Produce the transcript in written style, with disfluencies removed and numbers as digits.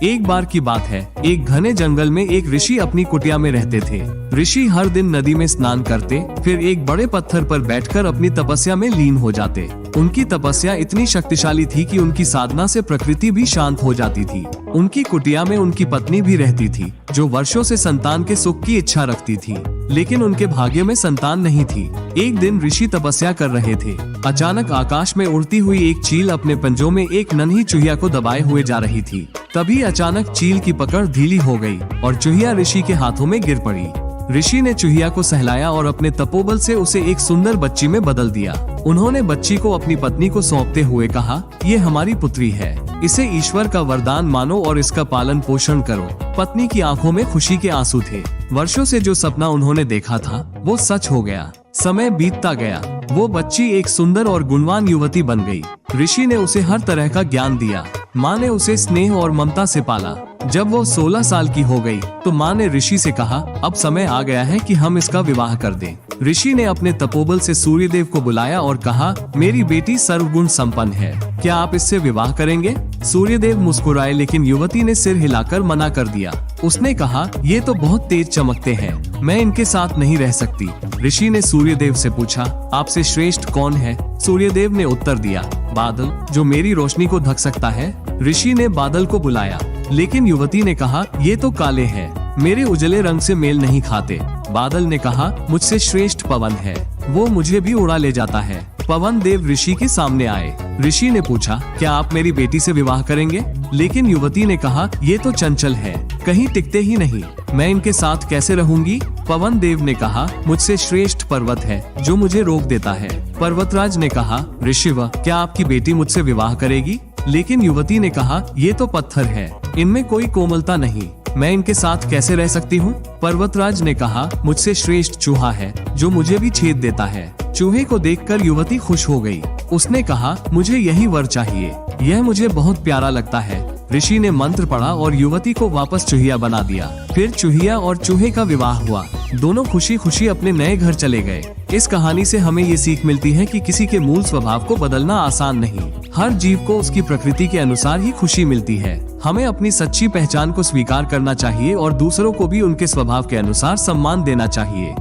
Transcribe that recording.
एक बार की बात है, एक घने जंगल में एक ऋषि अपनी कुटिया में रहते थे। ऋषि हर दिन नदी में स्नान करते, फिर एक बड़े पत्थर पर बैठकर अपनी तपस्या में लीन हो जाते। उनकी तपस्या इतनी शक्तिशाली थी कि उनकी साधना से प्रकृति भी शांत हो जाती थी। उनकी कुटिया में उनकी पत्नी भी रहती थी, जो वर्षों से संतान के सुख की इच्छा रखती थी, लेकिन उनके भाग्य में संतान नहीं थी। एक दिन ऋषि तपस्या कर रहे थे। अचानक आकाश में उड़ती हुई एक चील अपने पंजों में एक नन्ही चूहिया को दबाए हुए जा रही थी। तभी अचानक चील की पकड़ ढीली हो गई और चूहिया ऋषि के हाथों में गिर पड़ी। ऋषि ने चूहिया को सहलाया और अपने तपोबल से उसे एक सुंदर बच्ची में बदल दिया। उन्होंने बच्ची को अपनी पत्नी को सौंपते हुए कहा, ये हमारी पुत्री है, इसे ईश्वर का वरदान मानो और इसका पालन पोषण करो। पत्नी की आंखों में खुशी के आंसू थे। वर्षों से जो सपना उन्होंने देखा था वो सच हो गया। समय बीतता गया, वो बच्ची एक सुंदर और गुणवान युवती बन गई। ऋषि ने उसे हर तरह का ज्ञान दिया। माँ ने उसे स्नेह और ममता से पाला। जब वो 16 साल की हो गई तो माँ ने ऋषि से कहा, अब समय आ गया है कि हम इसका विवाह कर दें। ऋषि ने अपने तपोबल से सूर्यदेव को बुलाया और कहा, मेरी बेटी सर्वगुण संपन्न है, क्या आप इससे विवाह करेंगे? सूर्यदेव मुस्कुराए, लेकिन युवती ने सिर हिलाकर मना कर दिया। उसने कहा, ये तो बहुत तेज चमकते हैं, मैं इनके साथ नहीं रह सकती। ऋषि ने सूर्यदेव से पूछा, आपसे श्रेष्ठ कौन है? सूर्यदेव ने उत्तर दिया, बादल, जो मेरी रोशनी को ढक सकता है। ऋषि ने बादल को बुलाया, लेकिन युवती ने कहा, ये तो काले हैं, मेरे उजले रंग से मेल नहीं खाते। बादल ने कहा, मुझसे श्रेष्ठ पवन है, वो मुझे भी उड़ा ले जाता है। पवन देव ऋषि के सामने आए। ऋषि ने पूछा, क्या आप मेरी बेटी से विवाह करेंगे? लेकिन युवती ने कहा, ये तो चंचल है, कहीं टिकते ही नहीं, मैं इनके साथ कैसे रहूंगी? पवन देव ने कहा, मुझसे श्रेष्ठ पर्वत है, जो मुझे रोक देता है। पर्वतराज ने कहा, ऋषिव, क्या आपकी बेटी मुझसे विवाह करेगी? लेकिन युवती ने कहा, ये तो पत्थर है, इनमें कोई कोमलता नहीं, मैं इनके साथ कैसे रह सकती हूँ? पर्वतराज ने कहा, मुझसे श्रेष्ठ चूहा है, जो मुझे भी छेद देता है। चूहे को देखकर युवती खुश हो गई। उसने कहा, मुझे यही वर चाहिए, यह मुझे बहुत प्यारा लगता है। ऋषि ने मंत्र पढ़ा और युवती को वापस चूहिया बना दिया। फिर चूहिया और चूहे का विवाह हुआ। दोनों खुशी खुशी अपने नए घर चले गए। इस कहानी से हमें ये सीख मिलती है कि किसी के मूल स्वभाव को बदलना आसान नहीं। हर जीव को उसकी प्रकृति के अनुसार ही खुशी मिलती है। हमें अपनी सच्ची पहचान को स्वीकार करना चाहिए और दूसरों को भी उनके स्वभाव के अनुसार सम्मान देना चाहिए।